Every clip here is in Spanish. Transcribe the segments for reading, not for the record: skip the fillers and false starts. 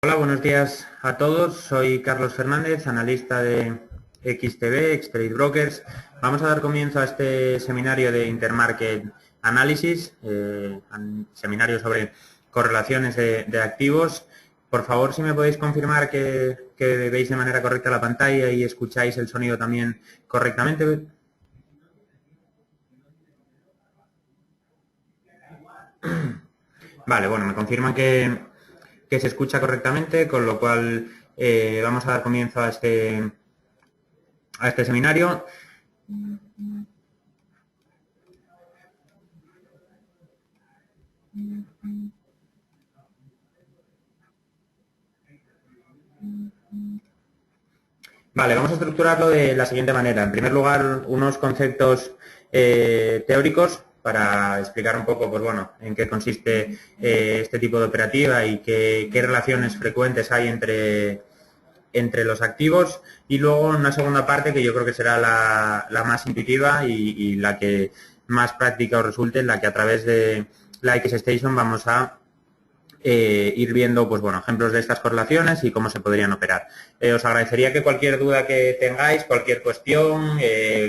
Hola, buenos días a todos. Soy Carlos Fernández, analista de XTB, Xtrade Brokers. Vamos a dar comienzo a este seminario de Intermarket Análisis, seminario sobre correlaciones de activos. Por favor, si me podéis confirmar que veis de manera correcta la pantalla y escucháis el sonido también correctamente. Vale, bueno, me confirman que se escucha correctamente, con lo cual vamos a dar comienzo a este seminario. Vale, vamos a estructurarlo de la siguiente manera. En primer lugar, unos conceptos teóricos para explicar un poco, pues bueno, en qué consiste este tipo de operativa y qué relaciones frecuentes hay entre los activos, y luego una segunda parte que yo creo que será la más intuitiva y la que más práctica os resulte, en la que a través de la XStation vamos a ir viendo, pues bueno, ejemplos de estas correlaciones y cómo se podrían operar. Os agradecería que cualquier duda que tengáis, cualquier cuestión,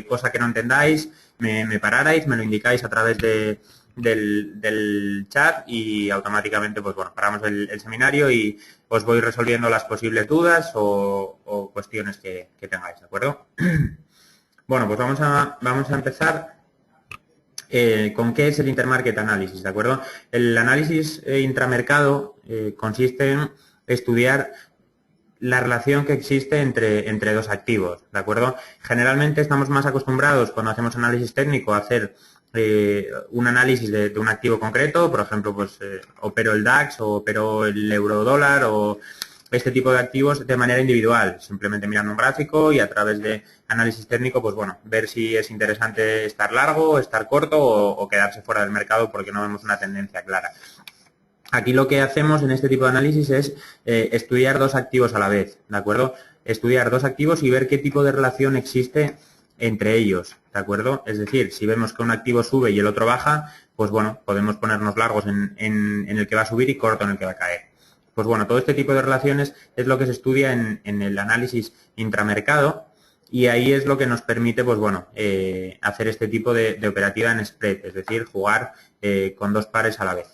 cosa que no entendáis, me pararais, me lo indicáis a través del chat y automáticamente, pues bueno, paramos el seminario y os voy resolviendo las posibles dudas o cuestiones que tengáis, ¿de acuerdo? Bueno, pues vamos a empezar con qué es el Intermarket Analysis, ¿de acuerdo? El análisis intramercado consiste en estudiar la relación que existe entre dos activos, ¿de acuerdo? Generalmente estamos más acostumbrados, cuando hacemos análisis técnico, a hacer un análisis de un activo concreto. Por ejemplo, pues opero el DAX o opero el euro-dólar o este tipo de activos de manera individual, simplemente mirando un gráfico y a través de análisis técnico, pues bueno, ver si es interesante estar largo, estar corto o quedarse fuera del mercado porque no vemos una tendencia clara. Aquí lo que hacemos en este tipo de análisis es estudiar dos activos a la vez, ¿de acuerdo? Estudiar dos activos y ver qué tipo de relación existe entre ellos, ¿de acuerdo? Es decir, si vemos que un activo sube y el otro baja, pues bueno, podemos ponernos largos en el que va a subir y corto en el que va a caer. Pues bueno, todo este tipo de relaciones es lo que se estudia en el análisis intramercado, y ahí es lo que nos permite, pues bueno, hacer este tipo de operativa en spread, es decir, jugar con dos pares a la vez.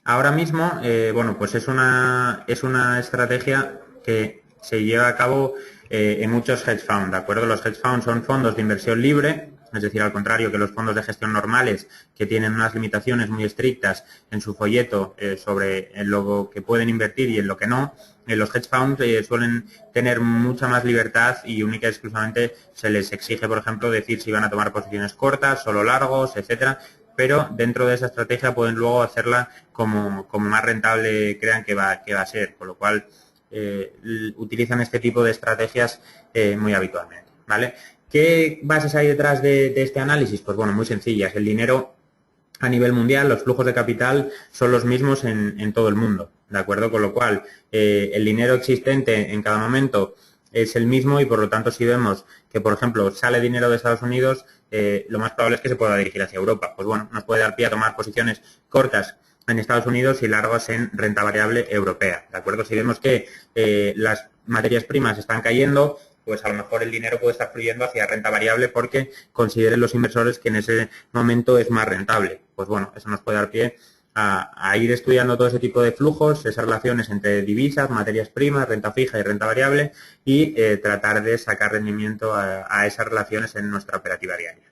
Ahora mismo, bueno, pues es una estrategia que se lleva a cabo en muchos hedge funds, ¿de acuerdo? Los hedge funds son fondos de inversión libre, es decir, al contrario que los fondos de gestión normales, que tienen unas limitaciones muy estrictas en su folleto sobre en lo que pueden invertir y en lo que no. Los hedge funds suelen tener mucha más libertad y única y exclusivamente se les exige, por ejemplo, decir si van a tomar posiciones cortas, solo largos, etcétera, pero dentro de esa estrategia pueden luego hacerla como más rentable crean que va a ser, con lo cual utilizan este tipo de estrategias muy habitualmente, ¿vale? ¿Qué bases hay detrás de este análisis? Pues bueno, muy sencillas. El dinero a nivel mundial, los flujos de capital son los mismos en todo el mundo, ¿de acuerdo? Con lo cual, el dinero existente en cada momento es el mismo y, por lo tanto, si vemos que, por ejemplo, sale dinero de Estados Unidos, lo más probable es que se pueda dirigir hacia Europa. Pues bueno, nos puede dar pie a tomar posiciones cortas en Estados Unidos y largas en renta variable europea, ¿de acuerdo? Si vemos que las materias primas están cayendo, pues a lo mejor el dinero puede estar fluyendo hacia renta variable porque consideren los inversores que en ese momento es más rentable. Pues bueno, eso nos puede dar pie a ir estudiando todo ese tipo de flujos, esas relaciones entre divisas, materias primas, renta fija y renta variable, y tratar de sacar rendimiento a esas relaciones en nuestra operativa diaria.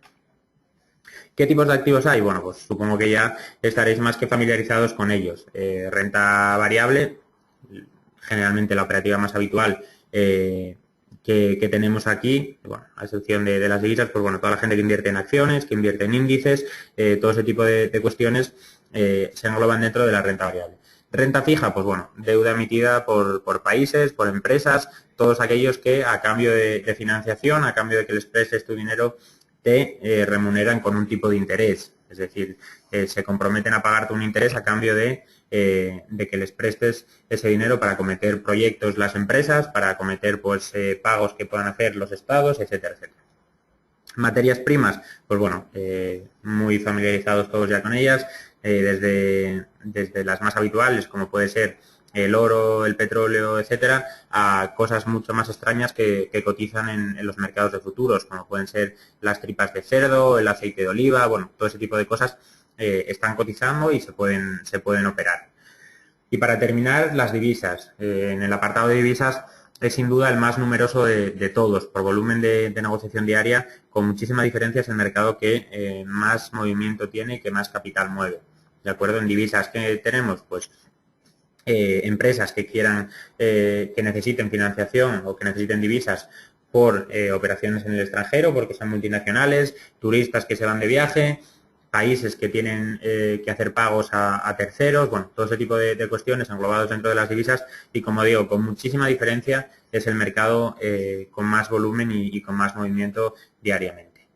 ¿Qué tipos de activos hay? Bueno, pues supongo que ya estaréis más que familiarizados con ellos. Renta variable, generalmente la operativa más habitual que tenemos aquí, bueno, a excepción de las divisas, pues bueno, toda la gente que invierte en acciones, que invierte en índices, todo ese tipo de cuestiones se engloban dentro de la renta variable. Renta fija, pues bueno, deuda emitida por países, por empresas, todos aquellos que a cambio de financiación, a cambio de que les prestes tu dinero, te remuneran con un tipo de interés. Es decir, se comprometen a pagarte un interés a cambio de que les prestes ese dinero para acometer proyectos las empresas, para acometer pues pagos que puedan hacer los estados, etcétera, etcétera. Materias primas, pues bueno, muy familiarizados todos ya con ellas. desde las más habituales, como puede ser el oro, el petróleo, etcétera, a cosas mucho más extrañas que cotizan en los mercados de futuros, como pueden ser las tripas de cerdo, el aceite de oliva, bueno, todo ese tipo de cosas están cotizando y se pueden operar. Y para terminar, las divisas. En el apartado de divisas es sin duda el más numeroso de todos, por volumen de negociación diaria, con muchísima diferencia es el mercado que más movimiento tiene y que más capital mueve. ¿De acuerdo? En divisas que tenemos, pues empresas que quieran, que necesiten financiación o que necesiten divisas por operaciones en el extranjero, porque son multinacionales, turistas que se van de viaje, países que tienen que hacer pagos a terceros, bueno, todo ese tipo de cuestiones englobados dentro de las divisas y, como digo, con muchísima diferencia es el mercado con más volumen y con más movimiento diariamente.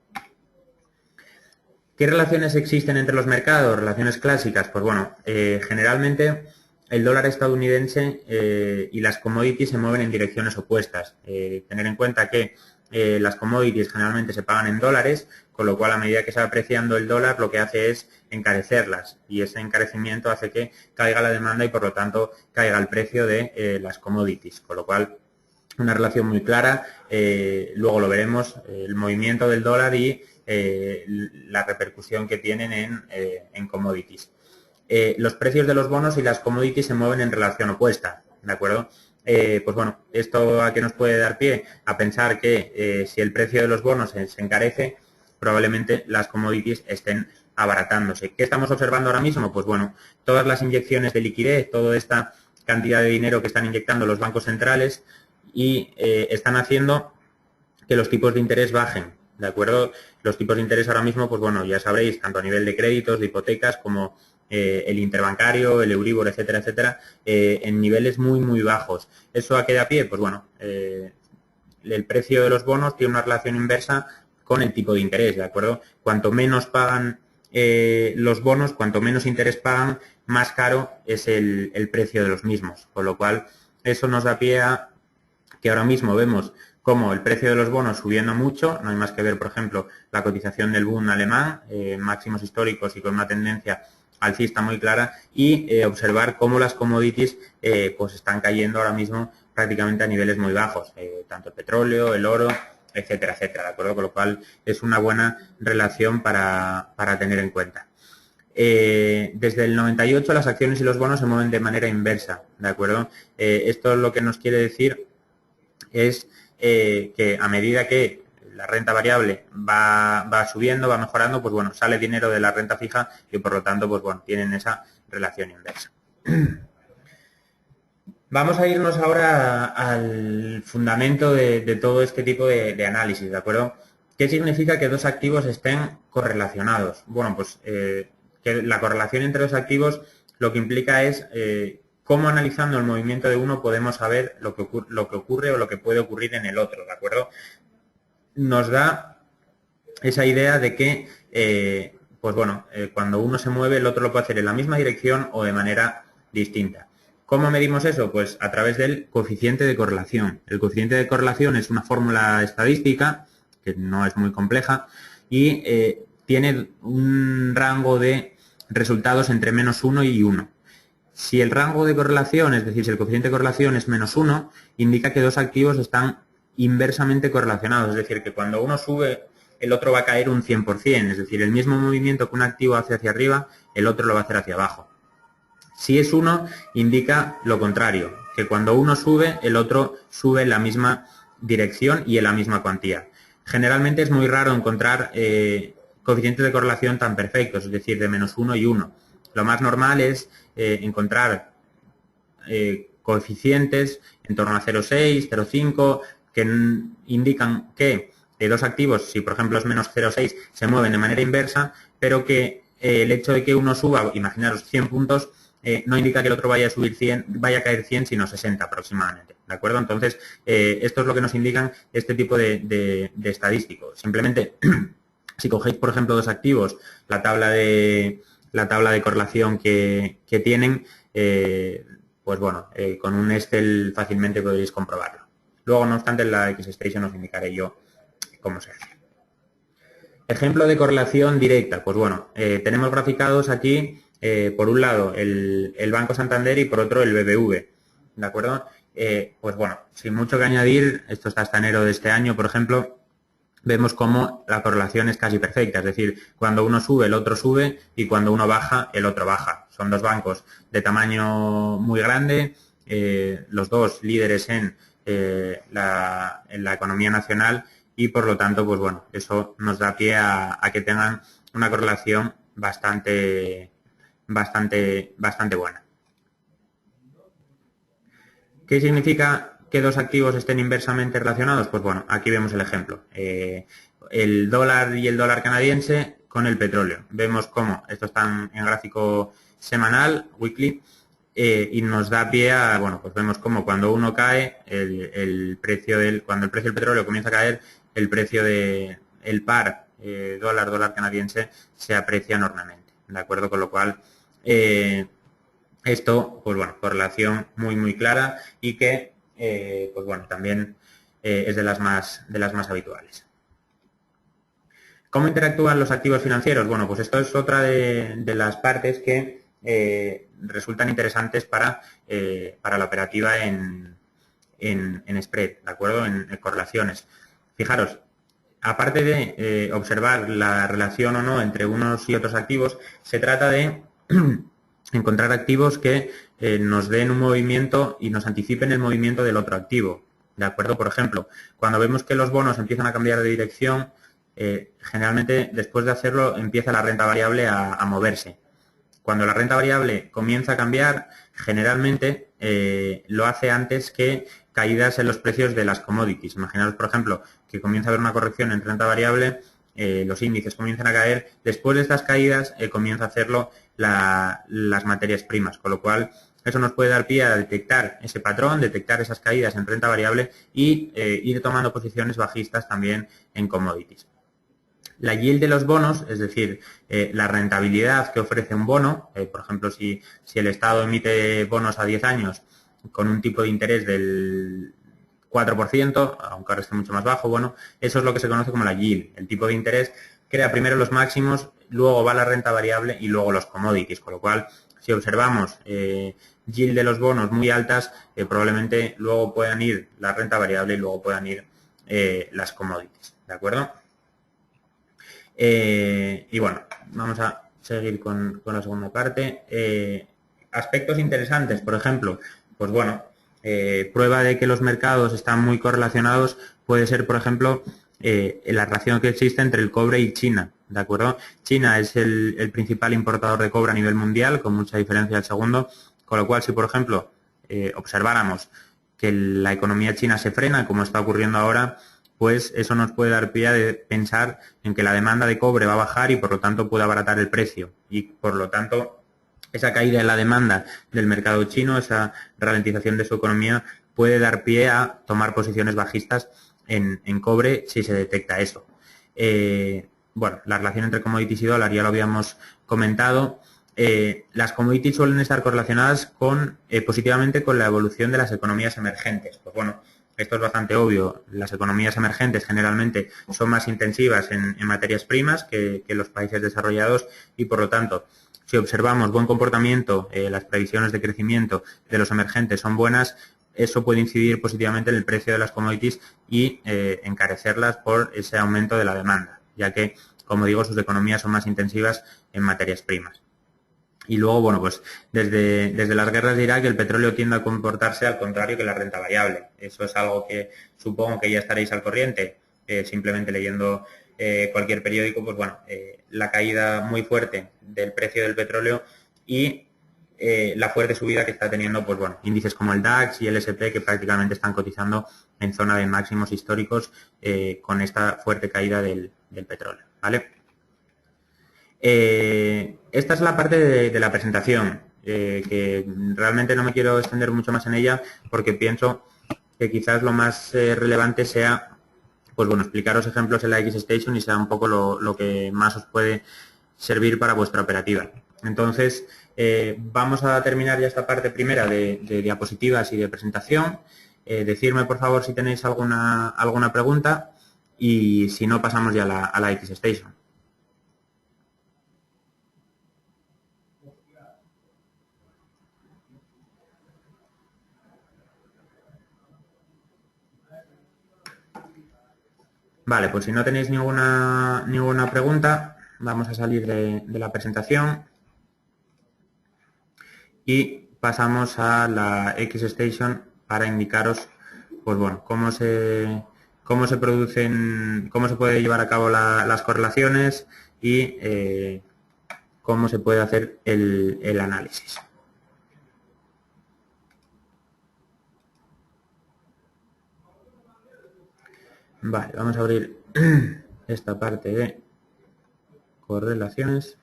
¿Qué relaciones existen entre los mercados? Relaciones clásicas. Pues bueno, generalmente el dólar estadounidense y las commodities se mueven en direcciones opuestas. Tener en cuenta que las commodities generalmente se pagan en dólares, con lo cual a medida que se va apreciando el dólar lo que hace es encarecerlas y ese encarecimiento hace que caiga la demanda y por lo tanto caiga el precio de las commodities, con lo cual una relación muy clara, luego lo veremos, el movimiento del dólar y la repercusión que tienen en commodities. Los precios de los bonos y las commodities se mueven en relación opuesta, ¿de acuerdo? Pues bueno, ¿esto a qué nos puede dar pie? A pensar que si el precio de los bonos se encarece, probablemente las commodities estén abaratándose. ¿Qué estamos observando ahora mismo? Pues bueno, todas las inyecciones de liquidez, toda esta cantidad de dinero que están inyectando los bancos centrales y están haciendo que los tipos de interés bajen, ¿de acuerdo? Los tipos de interés ahora mismo, pues bueno, ya sabréis, tanto a nivel de créditos, de hipotecas, como el interbancario, el Euribor, etcétera, etcétera, en niveles muy, muy bajos. ¿Eso a qué da pie? Pues bueno, el precio de los bonos tiene una relación inversa con el tipo de interés, ¿de acuerdo? Cuanto menos pagan los bonos, cuanto menos interés pagan, más caro es el precio de los mismos, con lo cual eso nos da pie a que ahora mismo vemos como el precio de los bonos subiendo mucho, no hay más que ver, por ejemplo, la cotización del Bund alemán, máximos históricos y con una tendencia alcista muy clara, y observar cómo las commodities pues están cayendo ahora mismo prácticamente a niveles muy bajos, tanto el petróleo, el oro, etcétera, etcétera, ¿de acuerdo? Con lo cual es una buena relación para tener en cuenta. Desde el 98 las acciones y los bonos se mueven de manera inversa, ¿de acuerdo? Esto lo que nos quiere decir es que a medida que la renta variable va subiendo, va mejorando, pues bueno, sale dinero de la renta fija y por lo tanto, pues bueno, tienen esa relación inversa. Vamos a irnos ahora al fundamento de todo este tipo de análisis, ¿de acuerdo? ¿Qué significa que dos activos estén correlacionados? Bueno, pues que la correlación entre dos activos lo que implica es cómo analizando el movimiento de uno podemos saber lo que ocurre o lo que puede ocurrir en el otro, ¿de acuerdo? Nos da esa idea de que, pues bueno, cuando uno se mueve el otro lo puede hacer en la misma dirección o de manera distinta. ¿Cómo medimos eso? Pues a través del coeficiente de correlación. El coeficiente de correlación es una fórmula estadística que no es muy compleja y tiene un rango de resultados entre -1 y 1. Si el rango de correlación, es decir, si el coeficiente de correlación es -1, indica que dos activos están inversamente correlacionados, es decir, que cuando uno sube, el otro va a caer un 100%, es decir, el mismo movimiento que un activo hace hacia arriba, el otro lo va a hacer hacia abajo. Si es 1, indica lo contrario, que cuando uno sube, el otro sube en la misma dirección y en la misma cuantía. Generalmente es muy raro encontrar coeficientes de correlación tan perfectos, es decir, de -1 y 1. Lo más normal es encontrar coeficientes en torno a 0,6, 0,5, que indican que dos activos, si por ejemplo es -0,6, se mueven de manera inversa, pero que el hecho de que uno suba, imaginaros 100 puntos, no indica que el otro vaya a subir 100, vaya a caer 100, sino 60 aproximadamente, ¿de acuerdo? Entonces, esto es lo que nos indican este tipo de estadísticos. Simplemente, si cogéis, por ejemplo, dos activos, la tabla de correlación que tienen, pues bueno, con un Excel fácilmente podréis comprobarlo. Luego, no obstante, en la XStation os indicaré yo cómo se hace. Ejemplo de correlación directa. Pues bueno, tenemos graficados aquí por un lado el Banco Santander y por otro el BBV, ¿de acuerdo? Pues bueno, sin mucho que añadir, esto está hasta enero de este año, por ejemplo, vemos cómo la correlación es casi perfecta, es decir, cuando uno sube, el otro sube y cuando uno baja, el otro baja. Son dos bancos de tamaño muy grande, los dos líderes en la economía nacional y por lo tanto, pues bueno, eso nos da pie a que tengan una correlación bastante buena. ¿Qué significa que dos activos estén inversamente relacionados? Pues bueno, aquí vemos el ejemplo. El dólar y el dólar canadiense con el petróleo. Vemos cómo, esto está en gráfico semanal, weekly, y nos da pie a, bueno, pues vemos cómo cuando uno cae, cuando el precio del petróleo comienza a caer, el precio del par dólar canadiense se aprecia enormemente, ¿de acuerdo? Con lo cual, esto, pues bueno, correlación muy clara y que, pues bueno, también es de las más habituales. ¿Cómo interactúan los activos financieros? Bueno, pues esto es otra de las partes que resultan interesantes para la operativa en spread, ¿de acuerdo? En correlaciones. Fijaros, aparte de observar la relación o no entre unos y otros activos, se trata de encontrar activos que nos den un movimiento y nos anticipen el movimiento del otro activo, ¿de acuerdo? Por ejemplo, cuando vemos que los bonos empiezan a cambiar de dirección, generalmente después de hacerlo empieza la renta variable a moverse. Cuando la renta variable comienza a cambiar, generalmente lo hace antes que caídas en los precios de las commodities. Imaginaos, por ejemplo, que comienza a haber una corrección en renta variable, los índices comienzan a caer, después de estas caídas comienza a hacerlo las materias primas, con lo cual eso nos puede dar pie a detectar ese patrón, detectar esas caídas en renta variable y ir tomando posiciones bajistas también en commodities. La yield de los bonos, es decir, la rentabilidad que ofrece un bono, por ejemplo, si el Estado emite bonos a 10 años con un tipo de interés del 4%, aunque ahora esté mucho más bajo, bueno, eso es lo que se conoce como la yield. El tipo de interés crea primero los máximos, luego va la renta variable y luego los commodities, con lo cual, si observamos yield de los bonos muy altas, probablemente luego puedan ir la renta variable y luego puedan ir las commodities, ¿de acuerdo? Y bueno, vamos a seguir con la segunda parte. Aspectos interesantes, por ejemplo, pues bueno, prueba de que los mercados están muy correlacionados puede ser, por ejemplo, la relación que existe entre el cobre y China, ¿de acuerdo? China es el principal importador de cobre a nivel mundial, con mucha diferencia al segundo, con lo cual si, por ejemplo, observáramos que la economía china se frena, como está ocurriendo ahora, pues eso nos puede dar pie de pensar en que la demanda de cobre va a bajar y por lo tanto puede abaratar el precio. Y por lo tanto, esa caída en la demanda del mercado chino, esa ralentización de su economía, puede dar pie a tomar posiciones bajistas en cobre si se detecta eso. Bueno, la relación entre commodities y dólar ya lo habíamos comentado. Las commodities suelen estar correlacionadas positivamente con la evolución de las economías emergentes. Pues bueno, esto es bastante obvio. Las economías emergentes generalmente son más intensivas en materias primas que los países desarrollados y, por lo tanto, si observamos buen comportamiento, las previsiones de crecimiento de los emergentes son buenas, eso puede incidir positivamente en el precio de las commodities y encarecerlas por ese aumento de la demanda, ya que, como digo, sus economías son más intensivas en materias primas. Y luego, bueno, pues desde las guerras de Irak el petróleo tiende a comportarse al contrario que la renta variable. Eso es algo que supongo que ya estaréis al corriente, simplemente leyendo cualquier periódico, pues bueno, la caída muy fuerte del precio del petróleo y la fuerte subida que está teniendo, pues bueno, índices como el DAX y el S&P que prácticamente están cotizando en zona de máximos históricos con esta fuerte caída del petróleo, ¿vale? Esta es la parte de la presentación, que realmente no me quiero extender mucho más en ella porque pienso que quizás lo más relevante sea, pues bueno, explicaros ejemplos en la XStation y sea un poco lo que más os puede servir para vuestra operativa. Entonces, vamos a terminar ya esta parte primera de diapositivas y de presentación. Decirme, por favor, si tenéis alguna pregunta y si no, pasamos ya a la XStation. Vale, pues si no tenéis ninguna pregunta, vamos a salir de la presentación y pasamos a la XStation para indicaros, pues bueno, cómo se producen, cómo se puede llevar a cabo las correlaciones y cómo se puede hacer el análisis. Vale, vamos a abrir esta parte de correlaciones.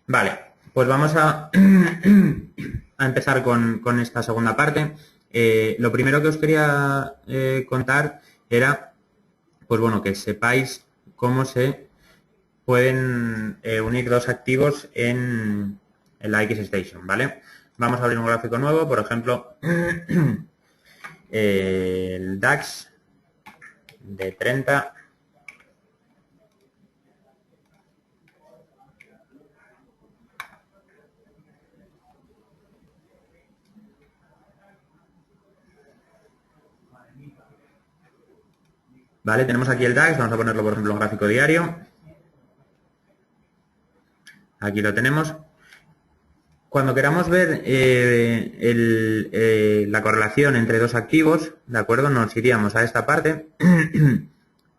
Vale, pues vamos a empezar con esta segunda parte. Lo primero que os quería contar era, pues bueno, que sepáis cómo se pueden unir dos activos en la XStation, ¿vale? Vamos a abrir un gráfico nuevo, por ejemplo, el DAX de 30. Vale, tenemos aquí el DAX, vamos a ponerlo por ejemplo en gráfico diario. Aquí lo tenemos. Cuando queramos ver la correlación entre dos activos, ¿de acuerdo? Nos iríamos a esta parte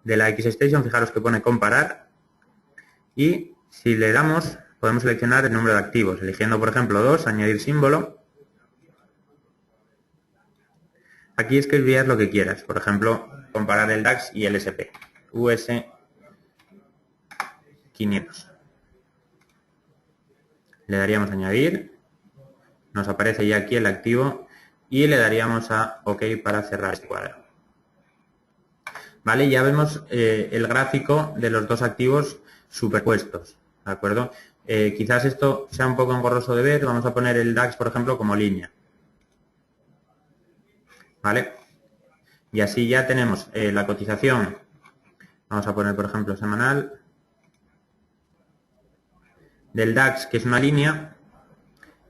de la XStation, fijaros que pone comparar, y si le damos, podemos seleccionar el número de activos, eligiendo por ejemplo 2, añadir símbolo. Aquí escribirías lo que quieras, por ejemplo, comparar el DAX y el SP, US 500. Le daríamos a añadir, nos aparece ya aquí el activo y le daríamos a OK para cerrar este cuadro. Vale, ya vemos el gráfico de los dos activos superpuestos, ¿de acuerdo? Quizás esto sea un poco engorroso de ver, vamos a poner el DAX, por ejemplo, como línea. ¿Vale? Y así ya tenemos la cotización, vamos a poner, por ejemplo, semanal, del DAX, que es una línea,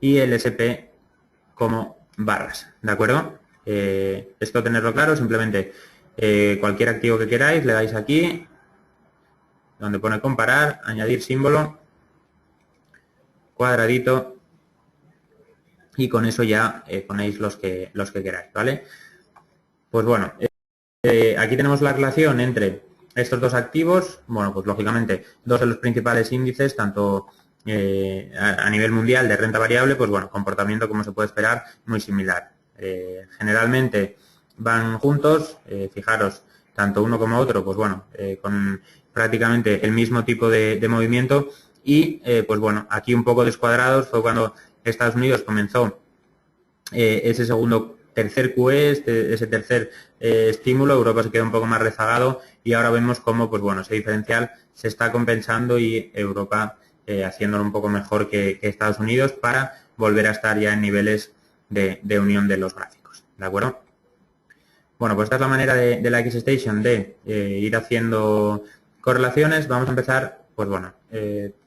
y el SP como barras, ¿de acuerdo? Esto tenerlo claro, simplemente cualquier activo que queráis, le dais aquí, donde pone comparar, añadir símbolo, cuadradito, y con eso ya ponéis los que queráis, ¿vale? Pues bueno, aquí tenemos la relación entre estos dos activos, bueno, pues lógicamente dos de los principales índices, tanto a nivel mundial de renta variable, pues bueno, comportamiento como se puede esperar, muy similar. Generalmente van juntos, fijaros, tanto uno como otro, pues bueno, con prácticamente el mismo tipo de movimiento y, pues bueno, aquí un poco descuadrados fue cuando Estados Unidos comenzó ese tercer QE, ese tercer estímulo, Europa se quedó un poco más rezagado y ahora vemos cómo, pues bueno, ese diferencial se está compensando y Europa haciéndolo un poco mejor que Estados Unidos para volver a estar ya en niveles de unión de los gráficos, ¿de acuerdo? Bueno, pues esta es la manera de la XStation de ir haciendo correlaciones. Vamos a empezar, pues bueno,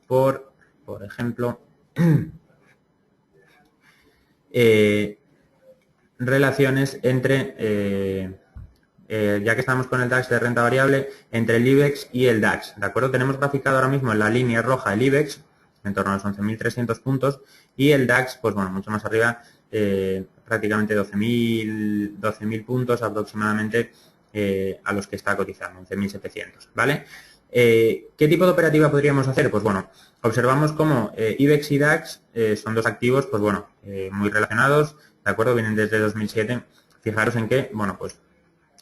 por ejemplo, relaciones entre, ya que estamos con el DAX de renta variable, entre el IBEX y el DAX, ¿de acuerdo? Tenemos graficado ahora mismo en la línea roja el IBEX, en torno a los 11.300 puntos, y el DAX, pues bueno, mucho más arriba, prácticamente 12.000 puntos aproximadamente a los que está cotizando, 11.700, ¿vale? ¿Qué tipo de operativa podríamos hacer? Pues bueno, observamos cómo IBEX y DAX son dos activos, pues bueno, muy relacionados, ¿de acuerdo? Vienen desde 2007. Fijaros en que, bueno, pues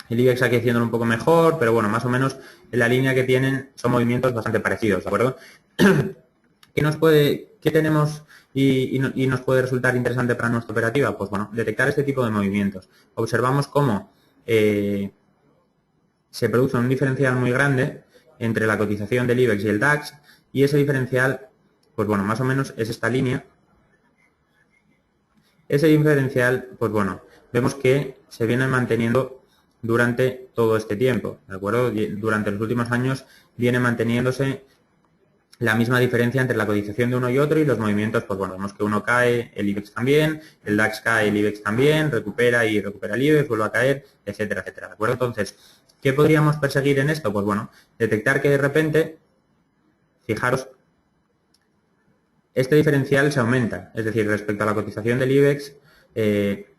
el IBEX aquí haciéndolo un poco mejor, pero bueno, más o menos en la línea que tienen son movimientos bastante parecidos, ¿de acuerdo? ¿Qué tenemos y nos puede resultar interesante para nuestra operativa? Pues bueno, detectar este tipo de movimientos. Observamos cómo se produce un diferencial muy grande entre la cotización del IBEX y el DAX y ese diferencial, pues bueno, más o menos es esta línea. Ese diferencial, pues bueno, vemos que se viene manteniendo durante todo este tiempo, ¿de acuerdo? Durante los últimos años viene manteniéndose la misma diferencia entre la cotización de uno y otro y los movimientos, pues bueno, vemos que uno cae, el IBEX también, el DAX cae, el IBEX también, recupera y recupera el IBEX, vuelve a caer, etcétera, etcétera, ¿de acuerdo? Entonces, ¿qué podríamos perseguir en esto? Pues bueno, detectar que de repente, fijaros, este diferencial se aumenta, es decir, respecto a la cotización del IBEX,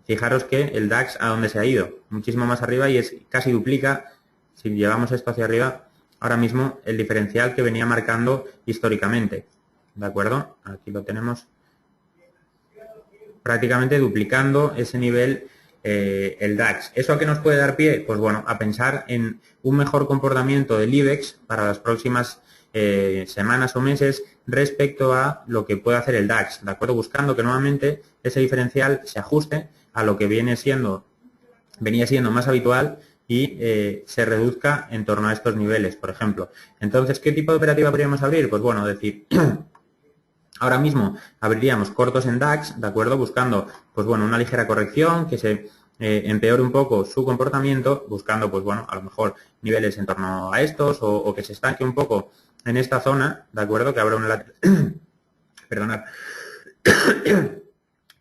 fijaros que el DAX a dónde se ha ido, muchísimo más arriba y es casi duplica, si llevamos esto hacia arriba, ahora mismo el diferencial que venía marcando históricamente, ¿de acuerdo? Aquí lo tenemos prácticamente duplicando ese nivel el DAX. ¿Eso a qué nos puede dar pie? Pues bueno, a pensar en un mejor comportamiento del IBEX para las próximas semanas o meses respecto a lo que puede hacer el DAX, ¿de acuerdo? Buscando que nuevamente ese diferencial se ajuste a lo que venía siendo más habitual y se reduzca en torno a estos niveles, por ejemplo. Entonces, ¿qué tipo de operativa podríamos abrir? Pues bueno, decir, ahora mismo abriríamos cortos en DAX, ¿de acuerdo? Buscando, pues bueno, una ligera corrección que se empeore un poco su comportamiento, buscando, pues bueno, a lo mejor niveles en torno a estos o que se estanque un poco en esta zona, ¿de acuerdo? Que abra un lateral, perdonad,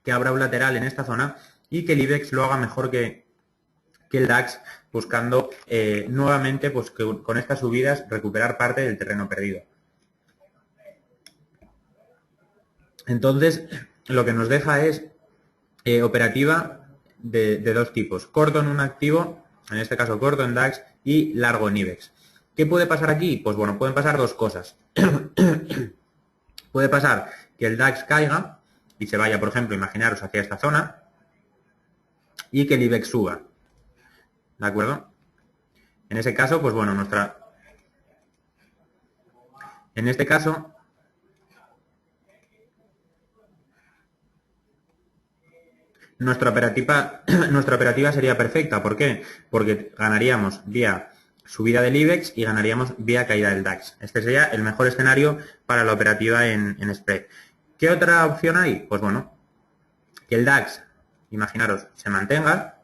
que abra un lateral en esta zona y que el IBEX lo haga mejor que el DAX, buscando nuevamente, pues que con estas subidas recuperar parte del terreno perdido. Entonces, lo que nos deja es operativa de dos tipos. Corto en un activo, en este caso corto en DAX, y largo en IBEX. ¿Qué puede pasar aquí? Pues bueno, pueden pasar dos cosas. Puede pasar que el DAX caiga y se vaya, por ejemplo, imaginaros hacia esta zona, y que el IBEX suba. ¿De acuerdo? En ese caso, pues bueno, en este caso, nuestra operativa sería perfecta. ¿Por qué? Porque ganaríamos vía subida del IBEX y ganaríamos vía caída del DAX. Este sería el mejor escenario para la operativa en spread. ¿Qué otra opción hay? Pues bueno, que el DAX, imaginaros, se mantenga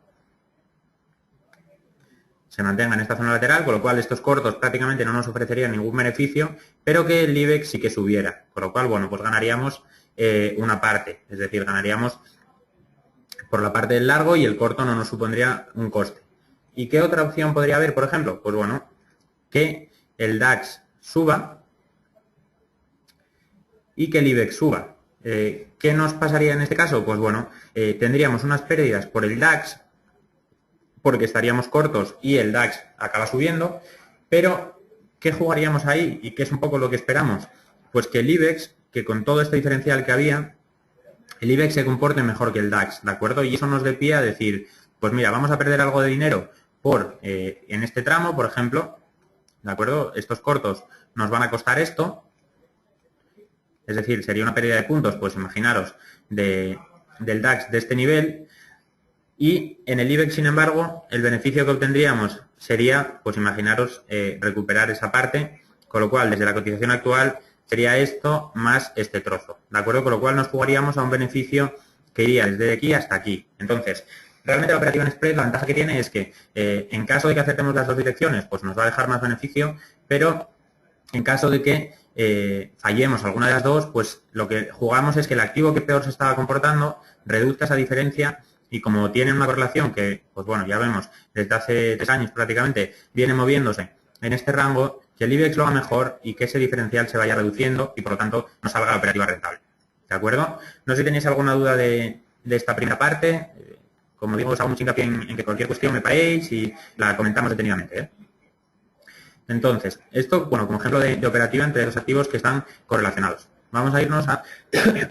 en esta zona lateral, con lo cual estos cortos prácticamente no nos ofrecerían ningún beneficio, pero que el IBEX sí que subiera, con lo cual, bueno, pues ganaríamos una parte, es decir, ganaríamos por la parte del largo y el corto no nos supondría un coste. ¿Y qué otra opción podría haber, por ejemplo? Pues bueno, que el DAX suba y que el IBEX suba. ¿Qué nos pasaría en este caso? Pues bueno, tendríamos unas pérdidas por el DAX, porque estaríamos cortos y el DAX acaba subiendo, pero ¿qué jugaríamos ahí? Y qué es un poco lo que esperamos. Pues que el IBEX, que con todo este diferencial que había, el IBEX se comporte mejor que el DAX, ¿de acuerdo? Y eso nos dé pie a decir, pues mira, vamos a perder algo de dinero en este tramo, por ejemplo, ¿de acuerdo? Estos cortos nos van a costar esto, es decir, sería una pérdida de puntos, pues imaginaros, del DAX de este nivel. Y en el IBEX, sin embargo, el beneficio que obtendríamos sería, pues imaginaros, recuperar esa parte, con lo cual, desde la cotización actual, sería esto más este trozo, ¿de acuerdo? Con lo cual nos jugaríamos a un beneficio que iría desde aquí hasta aquí. Entonces, realmente la operativa en spread, la ventaja que tiene es que en caso de que acertemos las dos direcciones, pues nos va a dejar más beneficio, pero en caso de que fallemos alguna de las dos, pues lo que jugamos es que el activo que peor se estaba comportando reduzca esa diferencia. Y como tiene una correlación que, pues bueno, ya vemos, desde hace 3 años prácticamente viene moviéndose en este rango, que el IBEX lo haga mejor y que ese diferencial se vaya reduciendo y por lo tanto nos salga la operativa rentable. ¿De acuerdo? No sé si tenéis alguna duda de esta primera parte. Como digo, os hago mucho hincapié en que cualquier cuestión me paréis y la comentamos detenidamente, ¿eh? Entonces, esto, bueno, como ejemplo de operativa entre dos activos que están correlacionados. Vamos a irnos a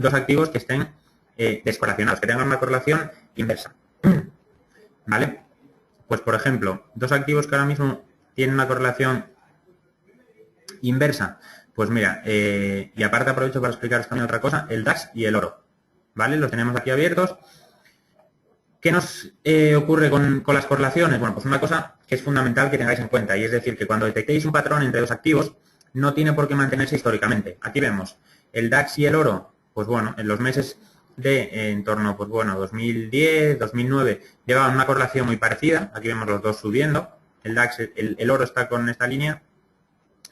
dos activos que estén descorrelacionados, que tengan una correlación inversa. ¿Vale? Pues, por ejemplo, dos activos que ahora mismo tienen una correlación inversa. Pues mira, y aparte aprovecho para explicaros también otra cosa, el DAX y el oro. ¿Vale? Los tenemos aquí abiertos. ¿Qué nos ocurre con las correlaciones? Bueno, pues una cosa que es fundamental que tengáis en cuenta, y es decir, que cuando detectéis un patrón entre dos activos, no tiene por qué mantenerse históricamente. Aquí vemos el DAX y el oro, pues bueno, en los meses de en torno, pues bueno, 2010, 2009, llevaban una correlación muy parecida. Aquí vemos los dos subiendo. El DAX, el oro está con esta línea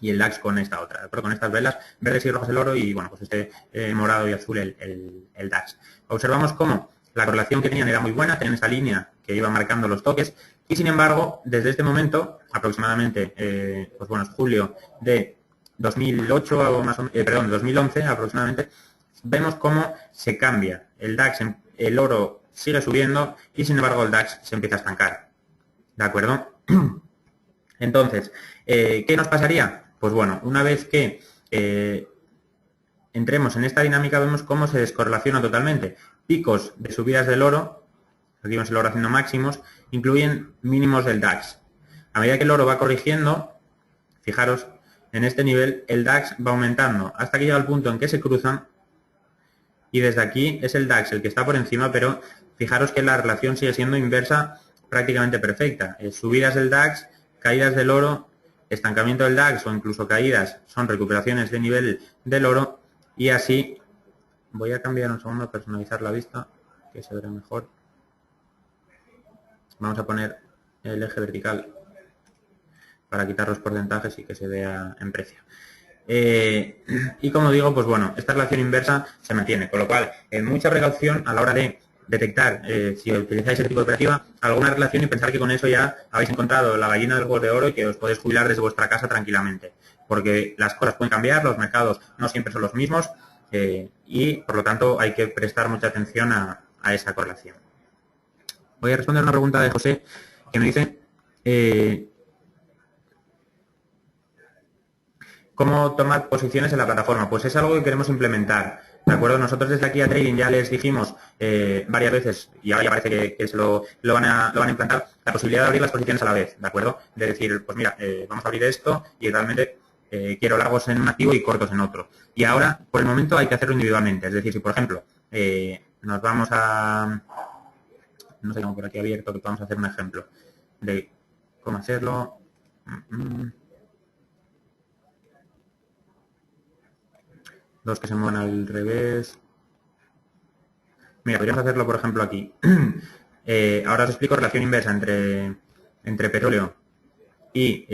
y el DAX con esta otra, pero con estas velas verdes y rojas el oro y, bueno, pues este morado y azul el DAX. Observamos cómo la correlación que tenían era muy buena, tenían esta línea que iba marcando los toques y, sin embargo, desde este momento, aproximadamente, pues bueno, es julio de 2008 o más o, perdón, 2011 aproximadamente, vemos cómo se cambia. El DAX, el oro sigue subiendo y, sin embargo, el DAX se empieza a estancar. ¿De acuerdo? Entonces, ¿qué nos pasaría? Pues bueno, una vez que entremos en esta dinámica, vemos cómo se descorrelaciona totalmente. Picos de subidas del oro, aquí vemos el oro haciendo máximos, incluyen mínimos del DAX. A medida que el oro va corrigiendo, fijaros, en este nivel el DAX va aumentando hasta que llega al punto en que se cruzan y desde aquí es el DAX el que está por encima, pero fijaros que la relación sigue siendo inversa, prácticamente perfecta. Subidas del DAX, caídas del oro, estancamiento del DAX o incluso caídas son recuperaciones de nivel del oro y así. Voy a cambiar un segundo, personalizar la vista, que se verá mejor. Vamos a poner el eje vertical para quitar los porcentajes y que se vea en precio. Y como digo, pues bueno, esta relación inversa se mantiene, con lo cual, mucha precaución a la hora de detectar, si utilizáis ese tipo de operativa, alguna relación y pensar que con eso ya habéis encontrado la gallina del huevo de oro y que os podéis jubilar desde vuestra casa tranquilamente. Porque las cosas pueden cambiar, los mercados no siempre son los mismos y, por lo tanto, hay que prestar mucha atención a esa correlación. Voy a responder una pregunta de José que me dice ¿cómo tomar posiciones en la plataforma? Pues es algo que queremos implementar, ¿de acuerdo? Nosotros desde aquí a Trading ya les dijimos varias veces, y ahora ya parece que se lo van a implantar, la posibilidad de abrir las posiciones a la vez, ¿de acuerdo? De decir, pues mira, vamos a abrir esto y realmente quiero largos en un activo y cortos en otro. Y ahora, por el momento, hay que hacerlo individualmente. Es decir, si por ejemplo nos vamos a... No sé, tengo por aquí abierto que podamos hacer un ejemplo de cómo hacerlo. Dos que se mueven al revés. Mira, podríamos hacerlo, por ejemplo, aquí. Ahora os explico relación inversa entre petróleo y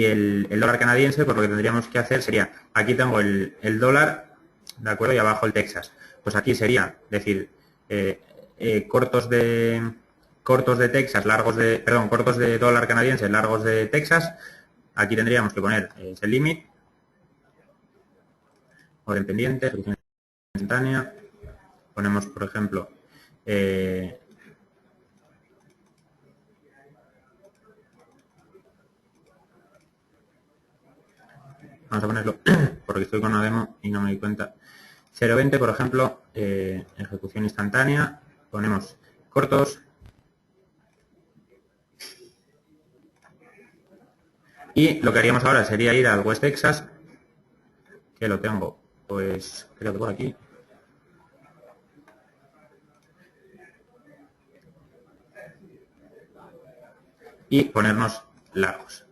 el dólar canadiense. Pues lo que tendríamos que hacer sería, aquí tengo el dólar, ¿de acuerdo? Y abajo el Texas. Pues aquí sería, decir, cortos de Texas, cortos de dólar canadiense, largos de Texas. Aquí tendríamos que poner ese límite. Orden pendiente, solución instantánea. Ponemos, por ejemplo, vamos a ponerlo porque estoy con una demo y no me di cuenta. 0.20, por ejemplo, ejecución instantánea. Ponemos cortos. Y lo que haríamos ahora sería ir al West Texas, que lo tengo, pues creo que por aquí. Y ponernos largos.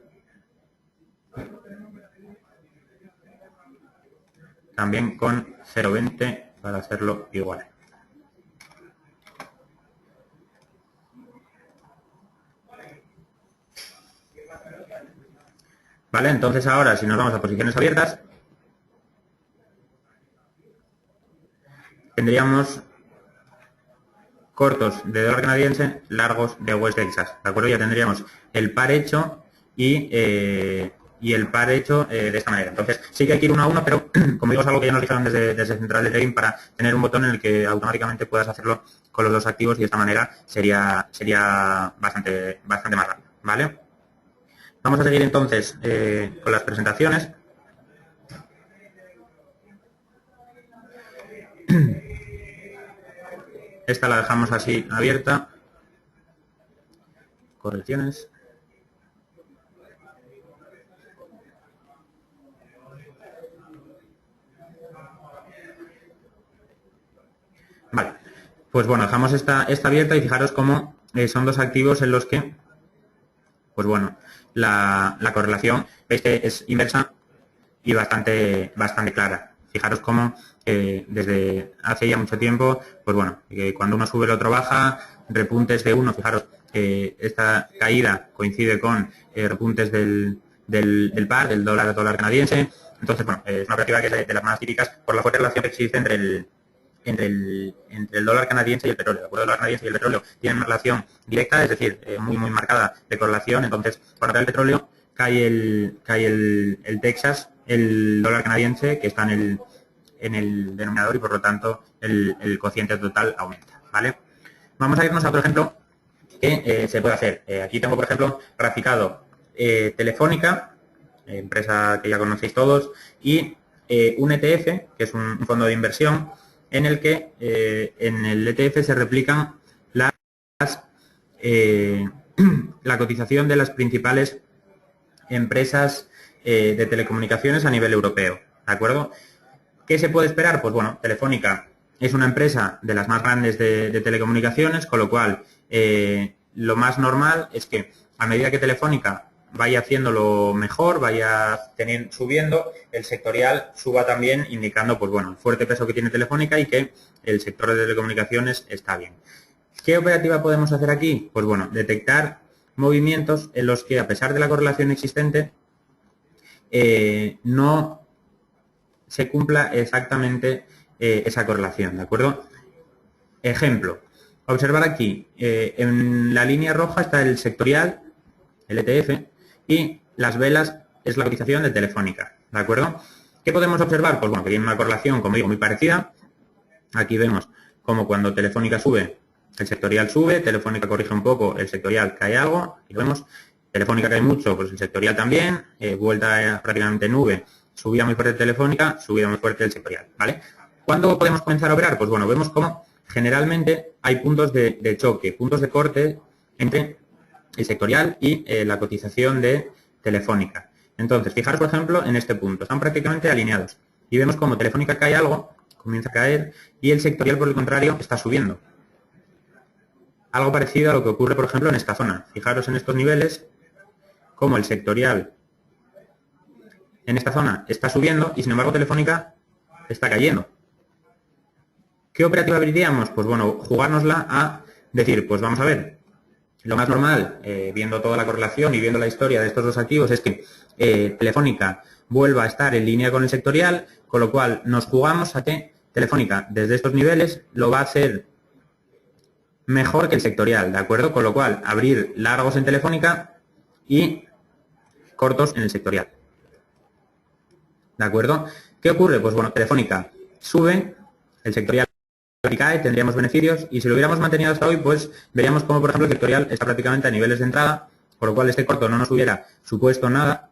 También con 0.20 para hacerlo igual. Vale, entonces ahora si nos vamos a posiciones abiertas, tendríamos cortos de dólar canadiense, largos de West Texas, ¿de acuerdo? Ya tendríamos el par hecho y el par hecho de esta manera. Entonces, sí que hay que ir uno a uno, pero como digo, es algo que ya nos dijeron desde Central de Trading para tener un botón en el que automáticamente puedas hacerlo con los dos activos y de esta manera sería bastante más rápido, ¿vale? Vamos a seguir entonces con las presentaciones. Esta la dejamos así abierta. Correcciones. Vale. Pues bueno, dejamos esta abierta y fijaros cómo son dos activos en los que, pues bueno, la correlación, veis que es inversa y bastante clara. Fijaros cómo desde hace ya mucho tiempo, pues bueno, cuando uno sube el otro baja, repuntes de uno, fijaros, esta caída coincide con repuntes del par, del dólar canadiense. Entonces, bueno, es una operativa que es de las más típicas por la fuerte relación que existe entre el dólar canadiense y el petróleo. ¿De acuerdo? El dólar canadiense y el petróleo tienen una relación directa, es decir, muy marcada de correlación. Entonces, cuando cae el petróleo, cae el Texas, el dólar canadiense, que está en el denominador y, por lo tanto, el cociente total aumenta. ¿Vale? Vamos a irnos a otro ejemplo que se puede hacer. Aquí tengo, por ejemplo, graficado Telefónica, empresa que ya conocéis todos, y un ETF, que es un fondo de inversión, en el que en el ETF se replican la cotización de las principales empresas de telecomunicaciones a nivel europeo. ¿De acuerdo? ¿Qué se puede esperar? Pues bueno, Telefónica es una empresa de las más grandes de telecomunicaciones, con lo cual lo más normal es que a medida que Telefónica vaya haciéndolo mejor, vaya subiendo, el sectorial suba también, indicando pues bueno, el fuerte peso que tiene Telefónica y que el sector de telecomunicaciones está bien. ¿Qué operativa podemos hacer aquí? Pues bueno, detectar movimientos en los que, a pesar de la correlación existente, no se cumpla exactamente esa correlación, ¿de acuerdo? Ejemplo, observar aquí, en la línea roja está el sectorial, el ETF, y las velas es la cotización de Telefónica, ¿de acuerdo? ¿Qué podemos observar? Pues bueno, que tiene una correlación, como digo, muy parecida. Aquí vemos como cuando Telefónica sube, el sectorial sube, Telefónica corrige un poco, el sectorial cae algo, y lo vemos, Telefónica cae mucho, pues el sectorial también, vuelta prácticamente nube, subida muy fuerte Telefónica, subida muy fuerte el sectorial, ¿vale? ¿Cuándo podemos comenzar a operar? Pues bueno, vemos como generalmente hay puntos de choque, puntos de corte entre el sectorial y la cotización de Telefónica. Entonces, fijaros, por ejemplo, en este punto. Están prácticamente alineados. Y vemos como Telefónica cae algo, comienza a caer, y el sectorial, por el contrario, está subiendo. Algo parecido a lo que ocurre, por ejemplo, en esta zona. Fijaros en estos niveles, como el sectorial en esta zona está subiendo y, sin embargo, Telefónica está cayendo. ¿Qué operativa abriríamos? Pues bueno, jugárnosla a decir, pues vamos a ver, lo más normal, viendo toda la correlación y viendo la historia de estos dos activos, es que Telefónica vuelva a estar en línea con el sectorial, con lo cual nos jugamos a que Telefónica, desde estos niveles, lo va a hacer mejor que el sectorial, ¿de acuerdo? Con lo cual, abrir largos en Telefónica y cortos en el sectorial. ¿De acuerdo? ¿Qué ocurre? Pues bueno, Telefónica sube, el sectorial cae, tendríamos beneficios, y si lo hubiéramos mantenido hasta hoy, pues veríamos como, por ejemplo, el sectorial está prácticamente a niveles de entrada, por lo cual este corto no nos hubiera supuesto nada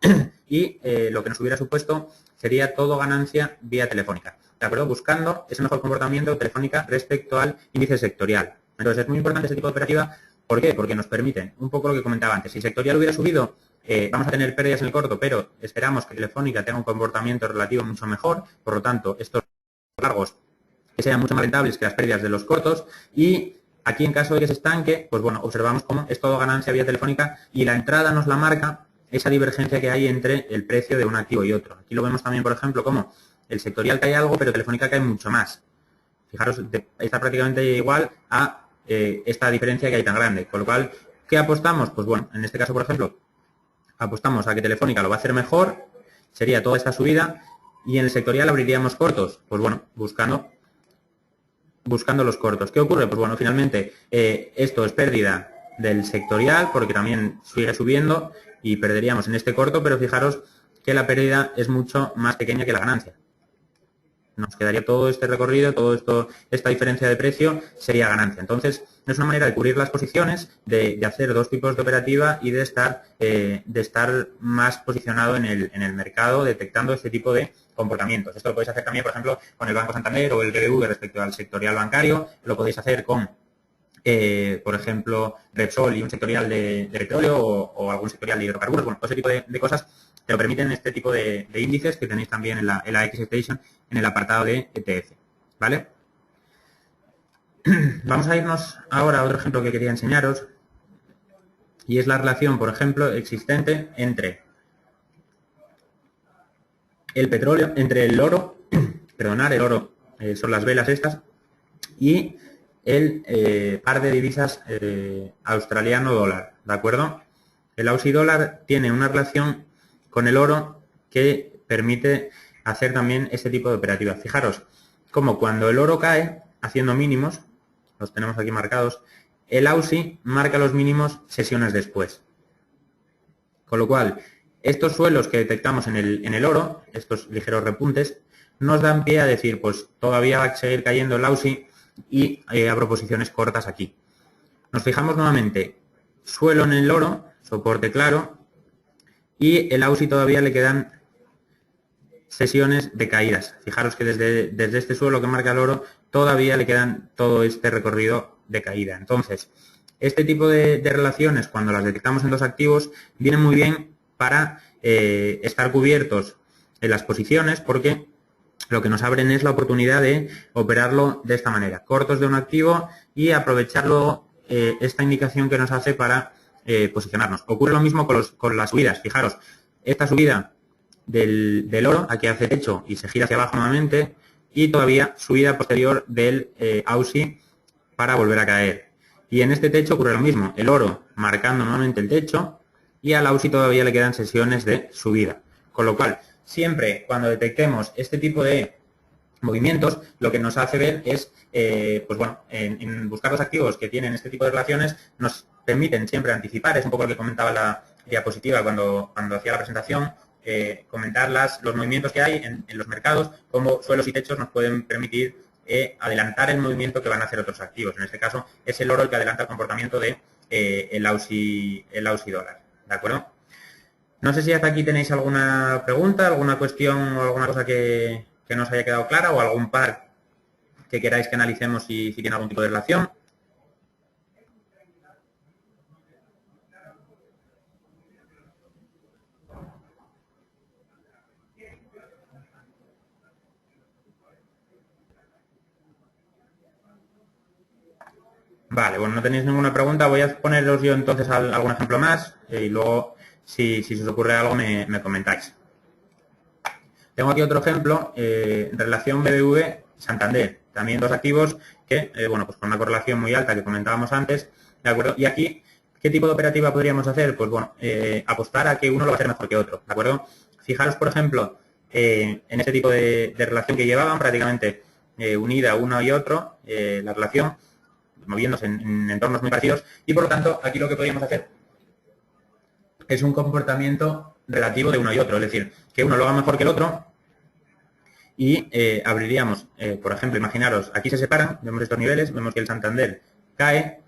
y lo que nos hubiera supuesto sería todo ganancia vía Telefónica. ¿De acuerdo? Buscando ese mejor comportamiento de Telefónica respecto al índice sectorial. Entonces, es muy importante este tipo de operativa. ¿Por qué? Porque nos permite, un poco lo que comentaba antes, si el sectorial hubiera subido, vamos a tener pérdidas en el corto, pero esperamos que Telefónica tenga un comportamiento relativo mucho mejor, por lo tanto, estos largos que sean mucho más rentables que las pérdidas de los cortos, y aquí, en caso de que se estanque, pues bueno, observamos cómo es todo ganancia vía Telefónica y la entrada nos la marca esa divergencia que hay entre el precio de un activo y otro. Aquí lo vemos también, por ejemplo, como el sectorial cae algo, pero Telefónica cae mucho más. Fijaros, está prácticamente igual a esta diferencia que hay tan grande. Con lo cual, ¿qué apostamos? Pues bueno, en este caso, por ejemplo, apostamos a que Telefónica lo va a hacer mejor, sería toda esta subida, y en el sectorial abriríamos cortos. Pues bueno, buscando los cortos. ¿Qué ocurre? Pues bueno, finalmente esto es pérdida del sectorial porque también sigue subiendo y perderíamos en este corto, pero fijaros que la pérdida es mucho más pequeña que la ganancia. Nos quedaría todo este recorrido, todo esto, esta diferencia de precio sería ganancia. Entonces, es una manera de cubrir las posiciones, de hacer dos tipos de operativa y de estar más posicionado en el mercado, detectando este tipo de comportamientos. Esto lo podéis hacer también, por ejemplo, con el Banco Santander o el BBV respecto al sectorial bancario. Lo podéis hacer con, por ejemplo, Repsol y un sectorial de petróleo o algún sectorial de hidrocarburos. Bueno, todo ese tipo de cosas te lo permiten este tipo de índices que tenéis también en la Xstation en el apartado de ETF. ¿Vale? Vamos a irnos ahora a otro ejemplo que quería enseñaros, y es la relación, por ejemplo, existente entre el petróleo, entre el oro perdonar, el oro son las velas estas, y el par de divisas australiano dólar, ¿de acuerdo? El Aussie dólar tiene una relación con el oro que permite hacer también este tipo de operativas. Fijaros, como cuando el oro cae haciendo mínimos, los tenemos aquí marcados, el Aussie marca los mínimos sesiones después. Con lo cual, estos suelos que detectamos en el oro, estos ligeros repuntes, nos dan pie a decir, pues todavía va a seguir cayendo el Aussie y abro posiciones cortas aquí. Nos fijamos nuevamente, suelo en el oro, soporte claro, y el Aussie todavía le quedan sesiones de caídas. Fijaros que desde este suelo que marca el oro todavía le quedan todo este recorrido de caída. Entonces, este tipo de relaciones, cuando las detectamos en dos activos, vienen muy bien para estar cubiertos en las posiciones, porque lo que nos abren es la oportunidad de operarlo de esta manera. Cortos de un activo y aprovechar luego esta indicación que nos hace para posicionarnos. Ocurre lo mismo con las subidas. Fijaros, esta subida del oro, aquí hace techo y se gira hacia abajo nuevamente, y todavía subida posterior del Aussie para volver a caer. Y en este techo ocurre lo mismo, el oro marcando nuevamente el techo, y al Aussie todavía le quedan sesiones de subida. Con lo cual, siempre cuando detectemos este tipo de movimientos, lo que nos hace ver es, pues bueno, en buscar los activos que tienen este tipo de relaciones, nos permiten siempre anticipar, es un poco lo que comentaba la diapositiva cuando hacía la presentación, comentar los movimientos que hay en los mercados, cómo suelos y techos nos pueden permitir adelantar el movimiento que van a hacer otros activos. En este caso, es el oro el que adelanta el comportamiento de el Aussie dólar. ¿De acuerdo? No sé si hasta aquí tenéis alguna pregunta, alguna cuestión o alguna cosa que nos haya quedado clara, o algún par que queráis que analicemos si tiene algún tipo de relación. Vale, bueno, no tenéis ninguna pregunta, voy a poneros yo entonces algún ejemplo más y luego si se os ocurre algo me comentáis. Tengo aquí otro ejemplo, relación BBV Santander, también dos activos que, bueno, pues con una correlación muy alta que comentábamos antes, ¿de acuerdo? Y aquí, ¿qué tipo de operativa podríamos hacer? Pues bueno, apostar a que uno lo va a hacer mejor que otro, ¿de acuerdo? Fijaros, por ejemplo, en este tipo de relación que llevaban, prácticamente unida uno y otro, la relación, moviéndose en entornos muy parecidos, y por lo tanto, aquí lo que podríamos hacer es un comportamiento relativo de uno y otro, es decir, que uno lo haga mejor que el otro, y abriríamos, por ejemplo, imaginaros, aquí se separan, vemos estos niveles, vemos que el Santander cae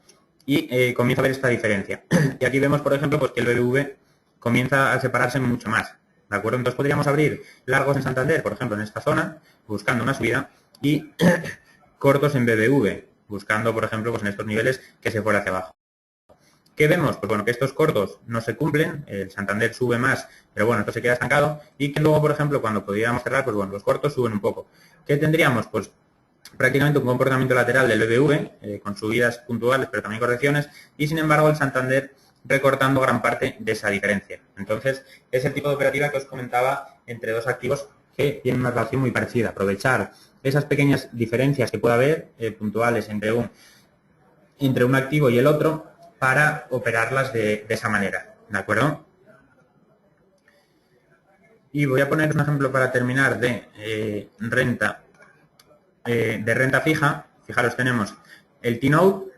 y comienza a ver esta diferencia. Y aquí vemos, por ejemplo, pues que el BBV comienza a separarse mucho más, ¿de acuerdo? Entonces podríamos abrir largos en Santander, por ejemplo, en esta zona, buscando una subida, y cortos en BBV, buscando, por ejemplo, pues en estos niveles que se fuera hacia abajo. ¿Qué vemos? Pues bueno, que estos cortos no se cumplen, el Santander sube más, pero bueno, esto se queda estancado, y que luego, por ejemplo, cuando pudiéramos cerrar, pues bueno, los cortos suben un poco. ¿Qué tendríamos? Pues prácticamente un comportamiento lateral del BBV, con subidas puntuales, pero también correcciones, y sin embargo el Santander recortando gran parte de esa diferencia. Entonces, es el tipo de operativa que os comentaba entre dos activos que tienen una relación muy parecida. Aprovechar esas pequeñas diferencias que pueda haber, puntuales entre un activo y el otro, para operarlas de esa manera, ¿de acuerdo? Y voy a poner un ejemplo para terminar de renta fija. Fijaros, tenemos el T-Note,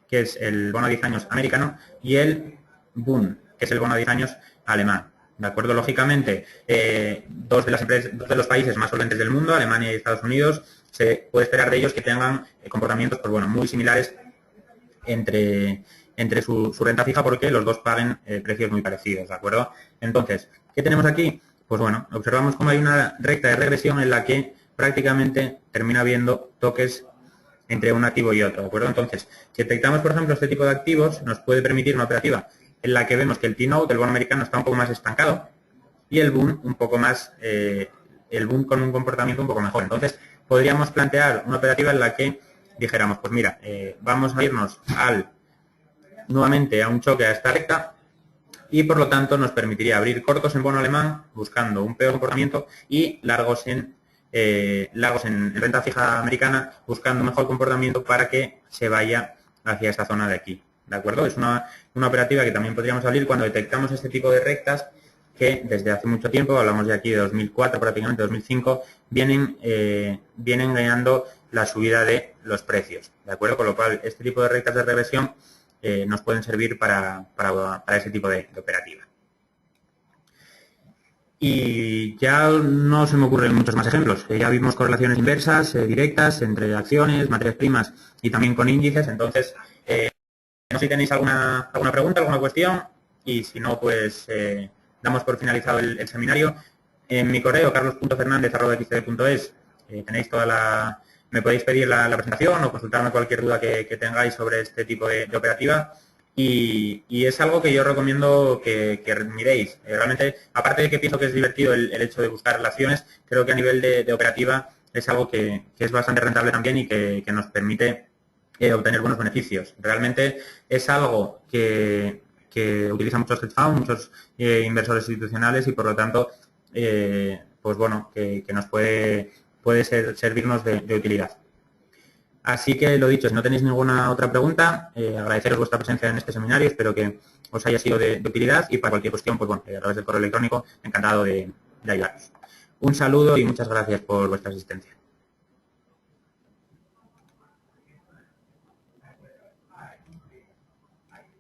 que es el bono a 10 años americano, y el Bund, que es el bono a 10 años alemán. ¿De acuerdo? Lógicamente, dos de los países más solventes del mundo, Alemania y Estados Unidos, se puede esperar de ellos que tengan comportamientos, pues bueno, muy similares entre su renta fija, porque los dos paguen precios muy parecidos, ¿de acuerdo? Entonces, ¿qué tenemos aquí? Pues bueno, observamos cómo hay una recta de regresión en la que prácticamente termina habiendo toques entre un activo y otro, ¿de acuerdo? Entonces, si detectamos, por ejemplo, este tipo de activos, nos puede permitir una operativa en la que vemos que el T-Note, el bono americano, está un poco más estancado, y el Bund un poco más, el Bund con un comportamiento un poco mejor. Entonces, podríamos plantear una operativa en la que dijéramos, pues mira, vamos a irnos nuevamente a un choque a esta recta, y por lo tanto nos permitiría abrir cortos en bono alemán buscando un peor comportamiento y largos en Lagos en renta fija americana buscando mejor comportamiento para que se vaya hacia esta zona de aquí. ¿De acuerdo? Es una operativa que también podríamos abrir cuando detectamos este tipo de rectas que desde hace mucho tiempo, hablamos de aquí de 2004 prácticamente, 2005, vienen ganando la subida de los precios. ¿De acuerdo? Con lo cual, este tipo de rectas de reversión nos pueden servir para ese tipo de operativa. Y ya no se me ocurren muchos más ejemplos. Ya vimos correlaciones inversas, directas, entre acciones, materias primas y también con índices. Entonces, no sé si tenéis alguna pregunta, alguna cuestión, y si no, pues damos por finalizado el seminario. En mi correo, carlos.fernandez@xtb.es, tenéis me podéis pedir la presentación o consultarme cualquier duda que tengáis sobre este tipo de operativa. Y es algo que yo recomiendo que miréis. Realmente, aparte de que pienso que es divertido el hecho de buscar relaciones, creo que a nivel de operativa es algo que es bastante rentable también y que nos permite obtener buenos beneficios. Realmente es algo que utilizan muchos hedge funds, muchos inversores institucionales y por lo tanto, pues bueno, que nos puede servirnos de utilidad. Así que lo dicho, si no tenéis ninguna otra pregunta, agradeceros vuestra presencia en este seminario, espero que os haya sido de utilidad y para cualquier cuestión, pues bueno, a través del correo electrónico, encantado de ayudaros. Un saludo y muchas gracias por vuestra asistencia.